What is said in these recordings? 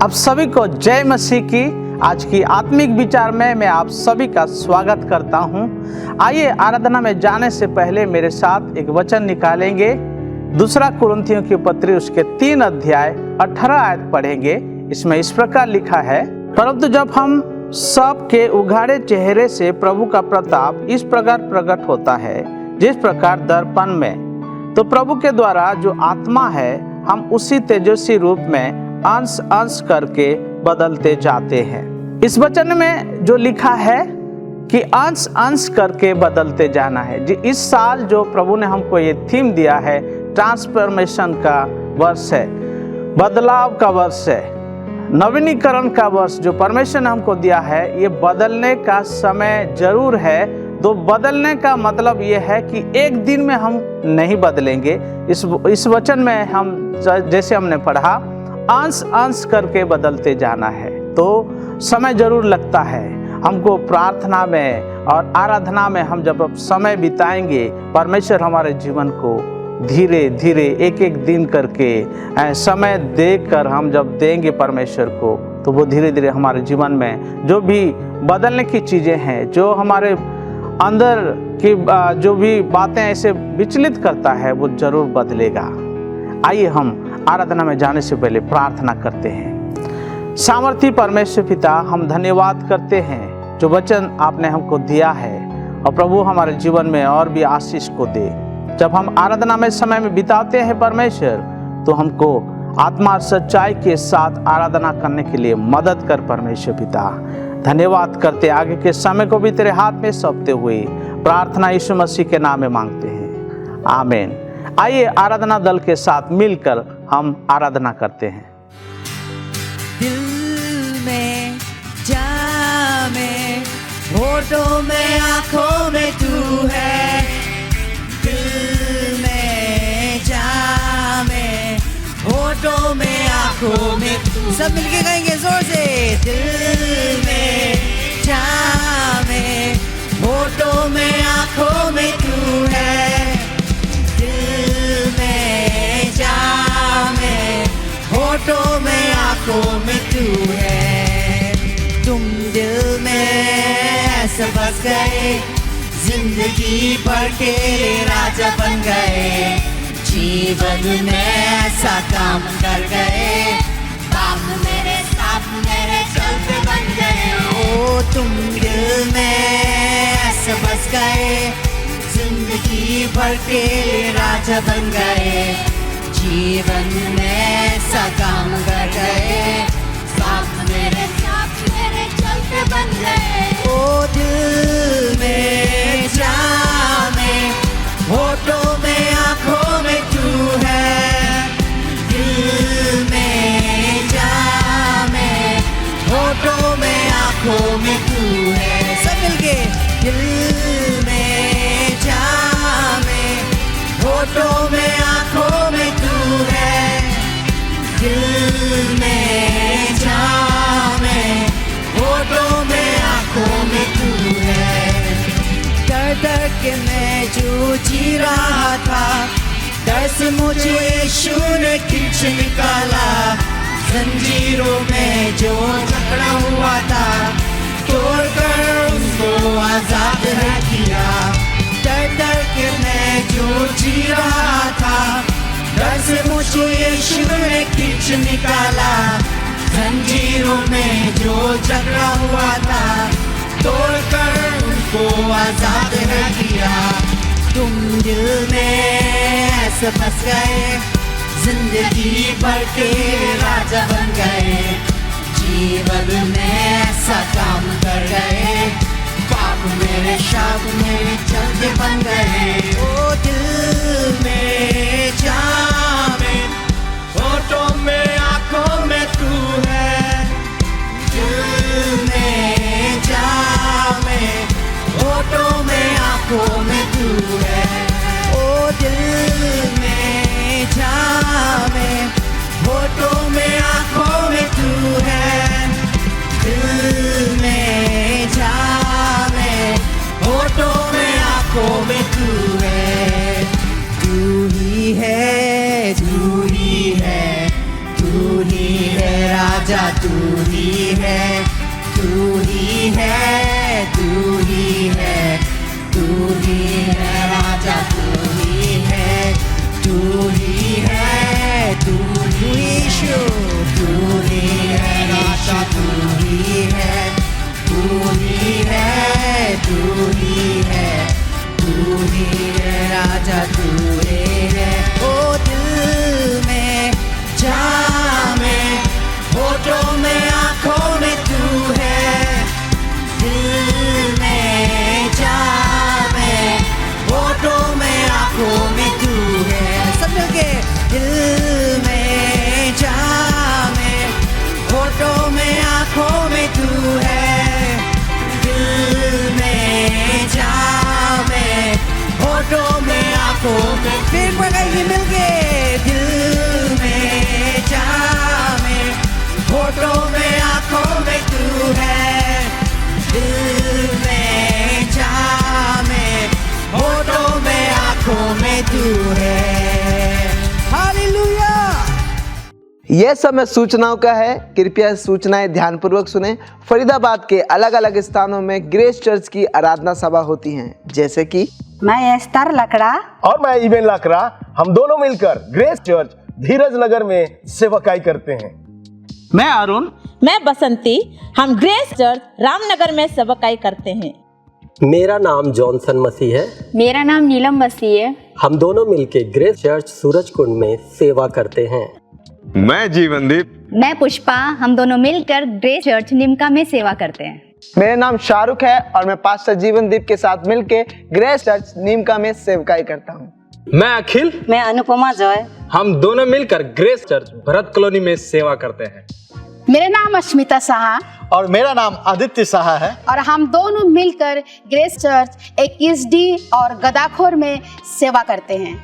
आप सभी को जय मसीह की। आज की आत्मिक विचार में मैं आप सभी का स्वागत करता हूं। आइए आराधना में जाने से पहले मेरे साथ एक वचन निकालेंगे। दूसरा कुरिन्थियों की पत्री उसके 3 अध्याय 18 आयत पढ़ेंगे। इसमें इस प्रकार लिखा है, परंतु जब हम सब के उघाड़े चेहरे से प्रभु का प्रताप इस प्रकार प्रकट होता है जिस प्रकार दर्पण में, तो प्रभु के द्वारा जो आत्मा है हम उसी तेजस्वी रूप में अंश अंश करके बदलते जाते हैं। इस वचन में जो लिखा है कि अंश अंश करके बदलते जाना है। जी, इस साल जो प्रभु ने हमको ये थीम दिया है, ट्रांसफॉर्मेशन का वर्ष है, बदलाव का वर्ष है, नवीनीकरण का वर्ष जो परमेश्वर ने हमको दिया है। ये बदलने का समय जरूर है। तो बदलने का मतलब ये है कि एक दिन में हम नहीं बदलेंगे। इस वचन में हम जैसे हमने पढ़ा, अंश अंश करके बदलते जाना है। तो समय जरूर लगता है हमको प्रार्थना में और आराधना में। हम जब समय बिताएंगे, परमेश्वर हमारे जीवन को धीरे धीरे एक एक दिन करके समय देकर हम जब देंगे परमेश्वर को, तो वो धीरे धीरे हमारे जीवन में जो भी बदलने की चीज़ें हैं, जो हमारे अंदर की जो भी बातें ऐसे विचलित करता है, वो जरूर बदलेगा। आइए हम आराधना में जाने से पहले प्रार्थना करते हैं। सामर्थी परमेश्वर पिता, हम धन्यवाद करते हैं जो वचन आपने हमको दिया है, और प्रभु हमारे जीवन में और भी आशीष को दे। जब हम आराधना में समय में बिताते हैं परमेश्वर, तो हमको आत्मा सच्चाई के साथ आराधना करने के लिए मदद कर परमेश्वर पिता। धन्यवाद करते, आगे के समय को भी तेरे हाथ में सौंपते हुए प्रार्थना यीशु मसीह के नाम में मांगते हैं, आमीन। आइए आराधना दल के साथ मिलकर हम आराधना करते हैं। दिल में जामे, होठों में आंखों में तू है। दिल में जामे, होठों में आंखों में तू। सब मिलके गाएंगे जोर से। दिल में जामे, होठों में आंखों में तू है। दिल में जामे, होठों में आंखों में तू है। तुम दिल में ऐसे बस गए, जिंदगी भर के राजा बन गए। जीवन में ऐसा काम कर गए, बाप मेरे साथ मेरे चलते बन गए। ओ तुम दिल में ऐसे बस गए, जिंदगी भर के राजा बन गए। जीवन में ऐसा काम कर गए, साथ मेरे चलते बन गए। ओ दिल में जामे, होठों में आंखों में तू है। दिल में जामे, होठों में आंखों में तू है। सब मिलके। दिल में जामे, होठों में आंखों में तू है। दिल में जामे, होठों में आंखों में तू है। डर डर के मैं जो जी रहा था, डर से मुझे यीशु ने खींच निकाला। जंजीरों में जो जकड़ा हुआ था, तोड़कर उसको आजाद है किया। डर डर के मैं जो जी रहा था, डर से मुझे यीशु ने खींच निकाला। जंजीरों में जो झगड़ा हुआ था, तोड़कर उनको आजाद है किया। तुम दिल में ऐसे फंस गए, जिंदगी भर के राजा बन गए। जीवन में ऐसा काम कर गए, बाप मेरे शाप मेरे चलते बन गए। ओ दिल में जामे, होठों में आंखों में तू है। दिल में जामे, होठों में आंखों में तू है। ओ दिल में जामे, होठों में आंखों में तू है। दिल में जामे, होठों में आंखों में तू है। तू ही है, तू ही है, तू ही है राजा, तू आंखों में, फिर कहेंगे मिलके, दिल में जहाँ में, होठों में आंखों में तू है, दिल में जहाँ में, होठों में आंखों में तू है। हालेलुया। यह समय सूचनाओं का है। कृपया सूचनाएं ध्यानपूर्वक सुने। फरीदाबाद के अलग अलग स्थानों में ग्रेस चर्च की आराधना सभा होती हैं, जैसे कि मैं एस्तर लकड़ा और मैं इवेन लाकड़ा, हम दोनों मिलकर ग्रेस चर्च धीरज नगर में सेवकाई करते हैं। मैं अरुण, मैं बसंती, हम ग्रेस चर्च रामनगर में सेवकाई करते हैं। मेरा नाम जॉनसन मसीह है। मेरा नाम नीलम मसीह है। हम दोनों मिलके ग्रेस चर्च सूरजकुंड में सेवा करते हैं। मैं जीवनदीप, मैं पुष्पा, हम दोनों मिलकर ग्रेस चर्च निमका में सेवा करते हैं। मेरा नाम शाहरुख है और मैं पास्टर जीवनदीप के साथ मिलके ग्रेस चर्च नीमका में सेवकाई करता हूँ। मैं अखिल, मैं अनुपमा जॉय, हम दोनों मिलकर ग्रेस चर्च भरत कॉलोनी में सेवा करते हैं। मेरा नाम अस्मिता साहा और मेरा नाम आदित्य साहा है और हम दोनों मिलकर ग्रेस चर्च 21D और गदाखोर में सेवा करते हैं।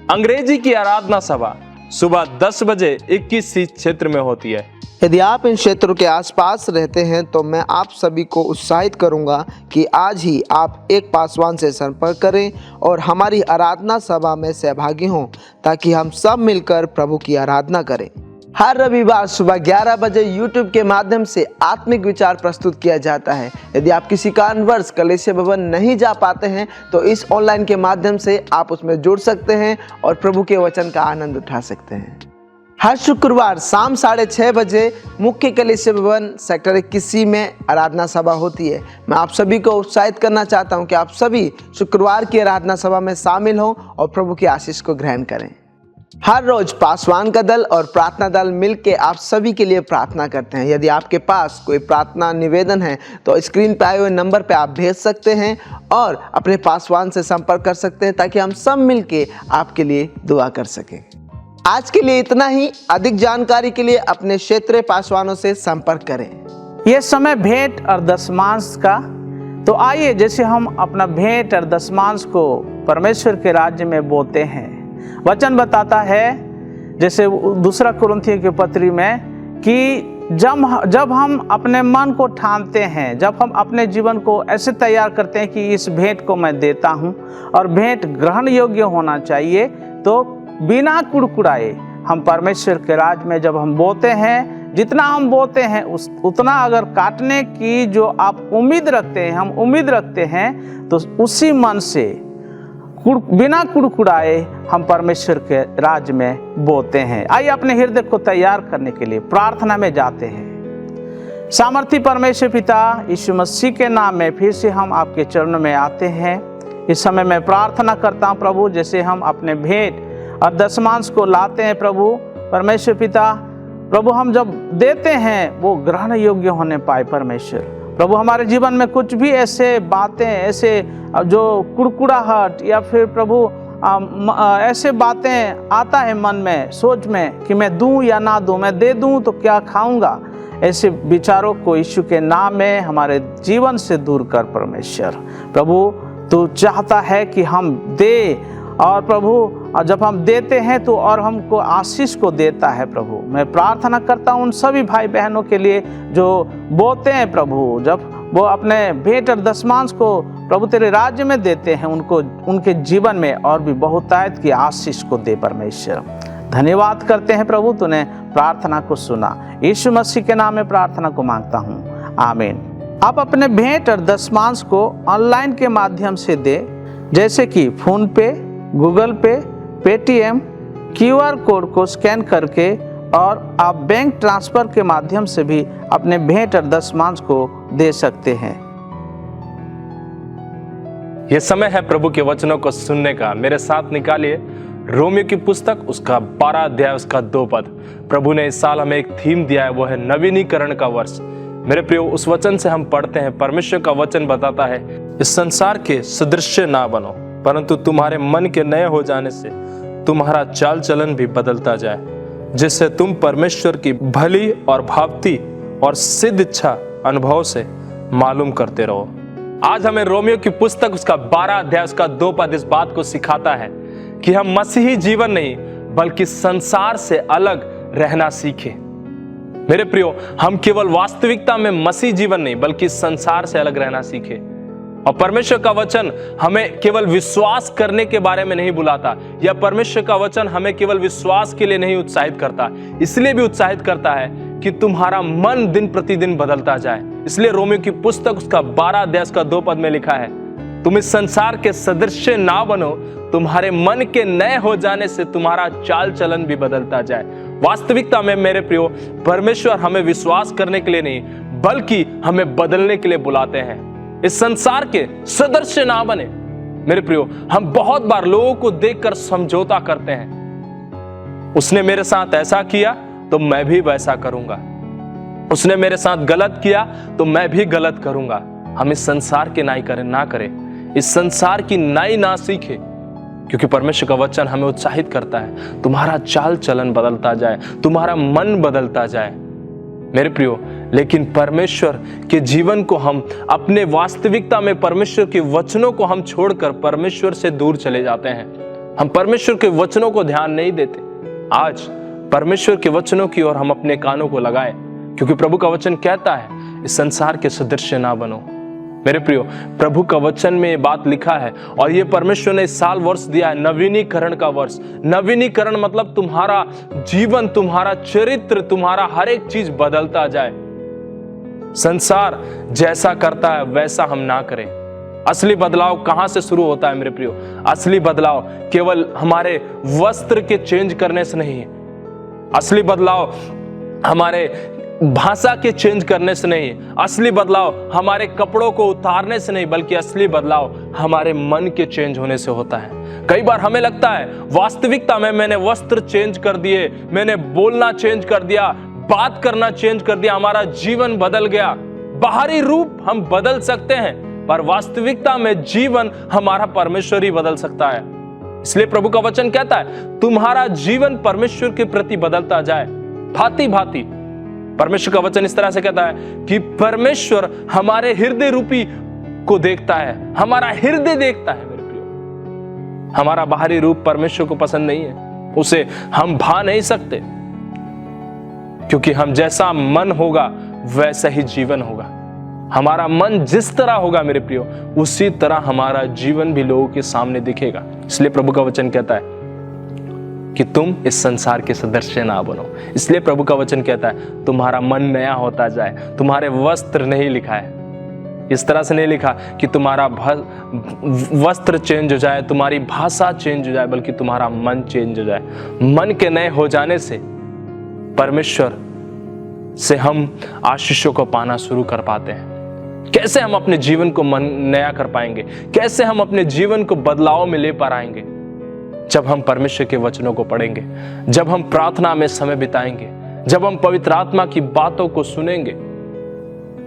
अंग्रेजी की आराधना सभा सुबह 10 बजे 21C क्षेत्र में होती है। यदि आप इन क्षेत्रों के आसपास रहते हैं तो मैं आप सभी को उत्साहित करूंगा कि आज ही आप एक पासवान से संपर्क करें और हमारी आराधना सभा में सहभागी हों, ताकि हम सब मिलकर प्रभु की आराधना करें। हर रविवार सुबह 11 बजे YouTube के माध्यम से आत्मिक विचार प्रस्तुत किया जाता है। यदि आप किसी कारणवश कलीसिया भवन नहीं जा पाते हैं तो इस ऑनलाइन के माध्यम से आप उसमें जुड़ सकते हैं और प्रभु के वचन का आनंद उठा सकते हैं। हर शुक्रवार शाम 6:30 बजे मुख्य कलीसिया भवन सेक्टर 21C में आराधना सभा होती है। मैं आप सभी को उत्साहित करना चाहता हूं कि आप सभी शुक्रवार की आराधना सभा में शामिल हों और प्रभु की आशीष को ग्रहण करें। हर रोज पासवान का दल और प्रार्थना दल मिलके आप सभी के लिए प्रार्थना करते हैं। यदि आपके पास कोई प्रार्थना निवेदन है तो स्क्रीन पे आए हुए नंबर पे आप भेज सकते हैं और अपने पासवान से संपर्क कर सकते हैं, ताकि हम सब मिलके आपके लिए दुआ कर सकें। आज के लिए इतना ही। अधिक जानकारी के लिए अपने क्षेत्रीय पासवानों से संपर्क करें। ये समय भेंट और दशमांश का, तो आइए जैसे हम अपना भेंट और दशमांश को परमेश्वर के राज्य में बोते हैं। वचन बताता है जैसे 2 कुरिन्थियों की पत्री में कि जब हम अपने मन को ठानते हैं, जब हम अपने जीवन को ऐसे तैयार करते हैं कि इस भेंट को मैं देता हूं और भेंट ग्रहण योग्य होना चाहिए, तो बिना कुड़कुड़ाए हम परमेश्वर के राज में जब हम बोते हैं, जितना हम बोते हैं उतना अगर काटने की जो आप उम्मीद रखते हैं, हम उम्मीद रखते हैं, तो उसी मन से बिना कुड़कुड़ाए हम परमेश्वर के राज में बोते हैं। आइए अपने हृदय को तैयार करने के लिए प्रार्थना में जाते हैं। सामर्थी परमेश्वर पिता यीशु मसीह के नाम में फिर से हम आपके चरणों में आते हैं। इस समय मैं प्रार्थना करता हूं प्रभु, जैसे हम अपने भेंट और दशमांश को लाते हैं प्रभु परमेश्वर पिता, प्रभु हम जब देते हैं वो ग्रहण योग्य होने पाए परमेश्वर। प्रभु हमारे जीवन में कुछ भी ऐसे बातें, ऐसे जो कुड़कुड़ाहट या फिर प्रभु ऐसे बातें आता है मन में, सोच में कि मैं दूं या ना दूं, मैं दे दूं तो क्या खाऊंगा, ऐसे विचारों को यीशु के नाम में हमारे जीवन से दूर कर परमेश्वर। प्रभु तू चाहता है कि हम दे, और प्रभु जब हम देते हैं तो और हमको आशीष को देता है। प्रभु मैं प्रार्थना करता हूँ उन सभी भाई बहनों के लिए जो बोते हैं प्रभु, जब वो अपने भेंट और दशमांश को प्रभु तेरे राज्य में देते हैं, उनको उनके जीवन में और भी बहुतायत की आशीष को दे परमेश्वर। धन्यवाद करते हैं प्रभु, तूने प्रार्थना को सुना। यीशु मसीह के नाम में प्रार्थना को मांगता हूँ, आमीन। आप अपने भेंट और दशमांश को ऑनलाइन के माध्यम से दे, जैसे कि फोन पे, गूगल पे, पेटीएम, QR कोड को स्कैन करके, और आप बैंक ट्रांसफर के माध्यम से भी अपने भेंट और दशमांश को दे सकते हैं। यह समय है प्रभु के वचनों को सुनने का। मेरे साथ निकालिए रोमियो की पुस्तक, उसका 12 अध्याय, उसका 2 पद। प्रभु ने इस साल हमें एक थीम दिया है, वो है नवीनीकरण का वर्ष। मेरे प्रियो, उस वचन से हम पढ़ते हैं, परमेश्वर का वचन बताता है, इस संसार के सदृश्य ना बनो, परंतु तुम्हारे मन के नए हो जाने से तुम्हारा चाल चलन भी बदलता जाए, जिससे तुम परमेश्वर की भली और भावती और सिद्ध इच्छा अनुभव से मालूम करते रहो। आज हमें रोमियो की पुस्तक उसका 12 अध्याय उसका 2 पद इस बात को सिखाता है कि हम मसीही जीवन नहीं बल्कि संसार से अलग रहना सीखें। मेरे प्रियो, हम केवल वास्तविकता में मसीह जीवन नहीं बल्कि संसार से अलग रहना सीखें। और परमेश्वर का वचन हमें केवल विश्वास करने के बारे में नहीं बुलाता, या परमेश्वर का वचन हमें केवल विश्वास के लिए नहीं उत्साहित करता, इसलिए भी उत्साहित करता है कि तुम्हारा मन दिन प्रतिदिन बदलता जाए। इसलिए रोमियो की पुस्तक उसका 12 अध्याय उसका 2 पद में लिखा है, तुम इस संसार के सदृश ना बनो, तुम्हारे मन के नए हो जाने से तुम्हारा चाल चलन भी बदलता जाए। वास्तविकता में मेरे प्रियो, परमेश्वर हमें विश्वास करने के लिए नहीं बल्कि हमें बदलने के लिए बुलाते हैं। इस संसार के सदृश ना बने। मेरे प्रियो, हम बहुत बार लोगों को देखकर समझौता करते हैं। उसने मेरे साथ ऐसा किया तो मैं भी वैसा करूंगा, उसने मेरे साथ गलत किया तो मैं भी गलत करूंगा। हम इस संसार के ना करें, इस संसार की नाई ना सीखे, क्योंकि परमेश्वर का वचन हमें उत्साहित करता है तुम्हारा चाल चलन बदलता जाए, तुम्हारा मन बदलता जाए। मेरे प्रियो, लेकिन परमेश्वर के जीवन को हम अपने वास्तविकता में परमेश्वर के वचनों को हम छोड़कर परमेश्वर से दूर चले जाते हैं। हम परमेश्वर के वचनों को ध्यान नहीं देते। आज परमेश्वर के वचनों की ओर हम अपने कानों को लगाएं, क्योंकि प्रभु का वचन कहता है इस संसार के सदृश ना बनो। मेरे प्रियो, प्रभु का वचन में ये बात लिखा है और ये परमेश्वर ने इस साल वर्ष दिया है नवीनीकरण का वर्ष। नवीनीकरण मतलब तुम्हारा जीवन, तुम्हारा चरित्र, तुम्हारा हर एक चीज बदलता जाए। संसार जैसा करता है वैसा हम ना करें। असली बदलाव कहां से शुरू होता है मेरे प्रियो? असली बदलाव केवल हमारे वस्त्र के चेंज करने से नहीं है, असली बदलाव हमारे भाषा के चेंज करने से नहीं, असली बदलाव हमारे कपड़ों को उतारने से नहीं, बल्कि असली बदलाव हमारे मन के चेंज होने से होता है। कई बार हमें लगता है वास्तविकता में मैंने वस्त्र चेंज कर दिए, मैंने बोलना चेंज कर दिया, बात करना चेंज कर दिया, हमारा जीवन बदल गया। बाहरी रूप हम बदल सकते हैं, पर वास्तविकता में जीवन हमारा परमेश्वर ही बदल सकता है। इसलिए प्रभु का वचन कहता है तुम्हारा जीवन परमेश्वर के प्रति बदलता जाए, भांति भांति। परमेश्वर का वचन इस तरह से कहता है कि परमेश्वर हमारे हृदय रूपी को देखता है, हमारा हृदय देखता है। मेरे प्रियो, हमारा बाहरी रूप परमेश्वर को पसंद नहीं है, उसे हम भा नहीं सकते, क्योंकि हम जैसा मन होगा वैसा ही जीवन होगा। हमारा मन जिस तरह होगा मेरे प्रियो, उसी तरह हमारा जीवन भी लोगों के सामने दिखेगा। इसलिए प्रभु का वचन कहता है कि तुम इस संसार के सदृश ना बनो। इसलिए प्रभु का वचन कहता है तुम्हारा मन नया होता जाए। तुम्हारे वस्त्र नहीं लिखा है, इस तरह से नहीं लिखा कि तुम्हारा वस्त्र चेंज हो जाए, तुम्हारी भाषा चेंज हो जाए, बल्कि तुम्हारा मन चेंज हो जाए। मन के नए हो जाने से परमेश्वर से हम आशीषों को पाना शुरू कर पाते हैं। कैसे हम अपने जीवन को मन नया कर पाएंगे? कैसे हम अपने जीवन को बदलाव में ले पाएंगे? जब हम परमेश्वर के वचनों को पढ़ेंगे, जब हम प्रार्थना में समय बिताएंगे, जब हम पवित्र आत्मा की बातों को सुनेंगे।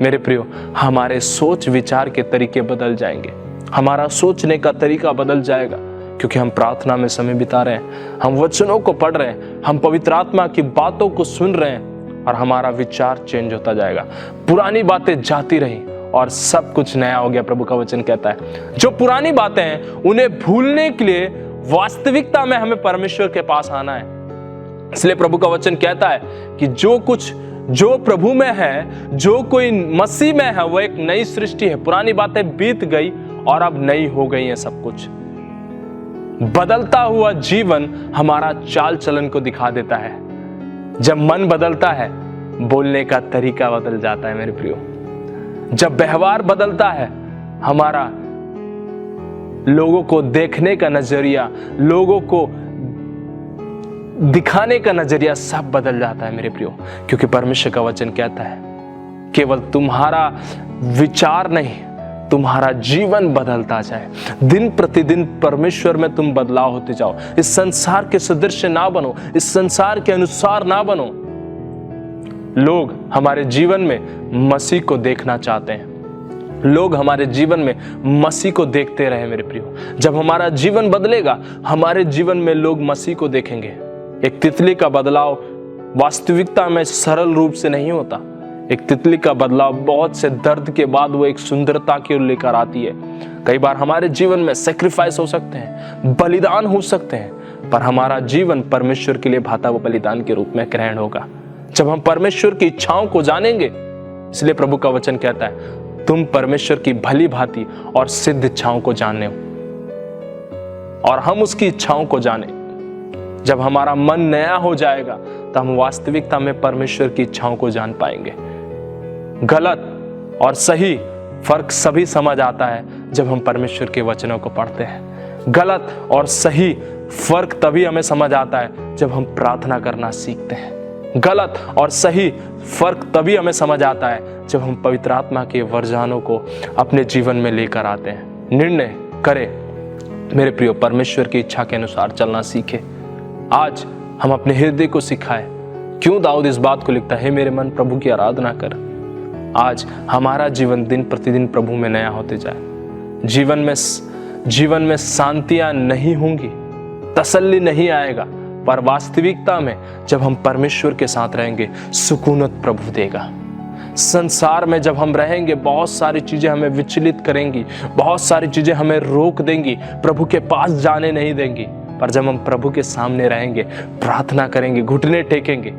मेरे प्रियो, हमारे सोच विचार के तरीके बदल जाएंगे, हमारा सोचने का तरीका बदल जाएगा, क्योंकि हम प्रार्थना में समय बिता रहे हैं, हम वचनों को पढ़ रहे हैं, हम पवित्र आत्मा की बातों को सुन रहे हैं, और हमारा विचार चेंज होता जाएगा। पुरानी बातें जाती रही और सब कुछ नया हो गया। प्रभु का वचन कहता है जो पुरानी बातें हैं उन्हें भूलने के लिए वास्तविकता में हमें परमेश्वर के पास आना है। इसलिए प्रभु का वचन कहता है कि जो प्रभु में है, जो कोई मसीह में है, वो एक नई सृष्टि है। पुरानी बातें बीत गई और अब नई हो गई है। सब कुछ बदलता हुआ जीवन हमारा चाल चलन को दिखा देता है। जब मन बदलता है, बोलने का तरीका बदल जाता है। मेरे प्रियो, जब व्यवहार बदलता है, हमारा लोगों को देखने का नजरिया, लोगों को दिखाने का नजरिया सब बदल जाता है। मेरे प्रियो, क्योंकि परमेश्वर का वचन कहता है केवल तुम्हारा विचार नहीं, तुम्हारा जीवन बदलता जाए। दिन प्रतिदिन परमेश्वर में तुम बदलाव होते जाओ। इस संसार के सदृश ना बनो, इस संसार के अनुसार ना बनो। लोग हमारे जीवन में मसीह को देखना चाहते हैं, लोग हमारे जीवन में मसीह को देखते रहे। मेरे प्रियो, जब हमारा जीवन बदलेगा, हमारे जीवन में लोग मसीह को देखेंगे। एक तितली का बदलाव वास्तविकता में सरल रूप से नहीं होता। एक तितली का बदलाव बहुत से दर्द के बाद वो एक सुंदरता की ओर लेकर आती है। कई बार हमारे जीवन में सेक्रीफाइस हो सकते हैं, बलिदान हो सकते हैं, पर हमारा जीवन परमेश्वर के लिए भाता हुआ बलिदान के रूप में ग्रहण होगा जब हम परमेश्वर की इच्छाओं को जानेंगे। इसलिए प्रभु का वचन कहता है, तुम परमेश्वर की भली भांति और सिद्ध इच्छाओं को जाने हो, और हम उसकी इच्छाओं को जाने। जब हमारा मन नया हो जाएगा तो हम वास्तविकता में परमेश्वर की इच्छाओं को जान पाएंगे। गलत और सही फर्क सभी समझ आता है जब हम परमेश्वर के वचनों को पढ़ते हैं। गलत और सही फर्क तभी हमें समझ आता है जब हम प्रार्थना करना सीखते हैं। गलत और सही फर्क तभी हमें समझ आता है जब हम पवित्र आत्मा के वरदानों को अपने जीवन में लेकर आते हैं। निर्णय करें मेरे प्रियो, परमेश्वर की इच्छा के अनुसार चलना सीखे। आज हम अपने हृदय को सिखाएं। क्यों दाऊद इस बात को लिखता है, मेरे मन प्रभु की आराधना कर। आज हमारा जीवन दिन प्रतिदिन प्रभु में नया होते जाए। जीवन में शांतियां नहीं होंगी, तसल्ली नहीं आएगा, पर वास्तविकता में जब हम परमेश्वर के साथ रहेंगे सुकूनत प्रभु देगा। संसार में जब हम रहेंगे बहुत सारी चीजें हमें विचलित करेंगी, बहुत सारी चीजें हमें रोक देंगी, प्रभु के पास जाने नहीं देंगी। पर जब हम प्रभु के सामने रहेंगे, प्रार्थना करेंगे, घुटने टेकेंगे,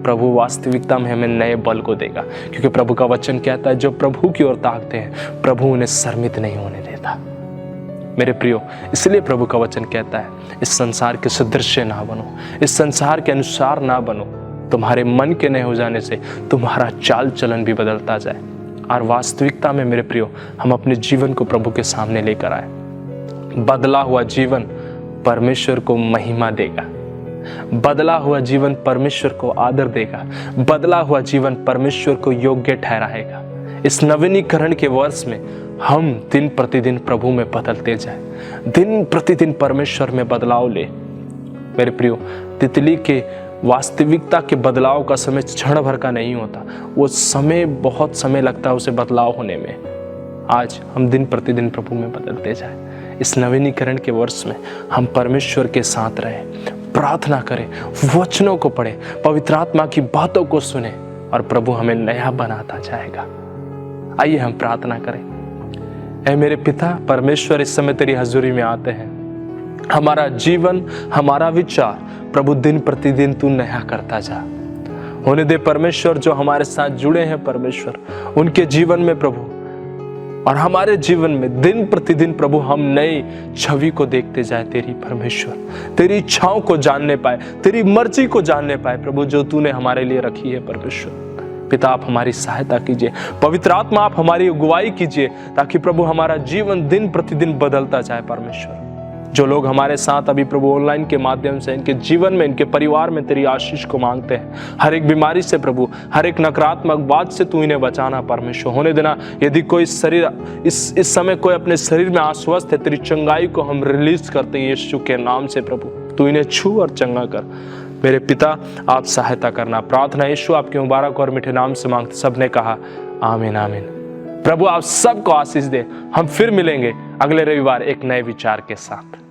प्रभु वास्तविकता में हमें नए बल को देगा। क्योंकि प्रभु का वचन कहता है, जो प्रभु की ओर ताकते हैं प्रभु उन्हें शर्मित नहीं होने देता। मेरे प्रियो, इसलिए प्रभु का वचन कहता है, इस संसार के सदृश्य ना बनो, इस संसार के अनुसार ना बनो। तुम्हारे मन के नए हो जाने से तुम्हारा चाल चलन भी बदलता जाए, और वास्तविकता में मेरे प्रियो हम अपने जीवन को प्रभु के सामने लेकर आए। बदला हुआ जीवन परमेश्वर को महिमा देगा, बदला हुआ जीवन परमेश्वर को आदर देगा, बदला हुआ जीवन परमेश्वर को योग्य ठहराएगा। इस नवीनीकरण के वर्ष में हम दिन प्रतिदिन प्रभु में बदलते जाए, दिन प्रतिदिन परमेश्वर में बदलाव ले। मेरे प्रियो, तितली के वास्तविकता के बदलाव का समय क्षण भर का नहीं होता, वो समय बहुत समय लगता है उसे बदलाव होने में। आज हम दिन प्रतिदिन प्रभु में बदलते जाए। इस नवीनीकरण के वर्ष में हम परमेश्वर के साथ रहें, प्रार्थना करें, वचनों को पढ़ें, पवित्र आत्मा की बातों को सुने, और प्रभु हमें नया बनाता जाएगा। आइए हम प्रार्थना करें। ऐ मेरे पिता परमेश्वर, इस समय तेरी हजूरी में आते हैं। हमारा जीवन, हमारा विचार प्रभु दिन प्रतिदिन तू नया करता जा। होने दे परमेश्वर, जो हमारे साथ जुड़े हैं परमेश्वर, उनके जीवन में प्रभु और हमारे जीवन में दिन प्रतिदिन प्रभु हम नई छवि को देखते जाए। तेरी परमेश्वर, तेरी इच्छाओं को जानने पाए, तेरी मर्जी को जानने पाए प्रभु, जो तूने हमारे लिए रखी है। परमेश्वर पिता, आप हमारी सहायता कीजिए। पवित्र आत्मा, आप हमारी अगुवाई कीजिए, ताकि प्रभु हमारा जीवन दिन प्रतिदिन बदलता जाए। परमेश्वर, जो लोग हमारे साथ अभी प्रभु ऑनलाइन के माध्यम से इनके जीवन में, इनके परिवार में तेरी आशीष को मांगते हैं, हर एक बीमारी से प्रभु, हर एक नकारात्मक बात से तू इन्हें बचाना। परमेश्वर, होने देना यदि कोई शरीर इस समय कोई अपने शरीर में अस्वस्थ है, तेरी चंगाई को हम रिलीज करते हैं यीशु के नाम से। प्रभु तू इन्हें छू और चंगा कर। मेरे पिता, आप सहायता करना। प्रार्थना यीशु आपके मुबारक और मीठे नाम से मांगते सबने कहा आमीन आमीन। प्रभु आप सबको आशीष दे। हम फिर मिलेंगे अगले रविवार एक नए विचार के साथ।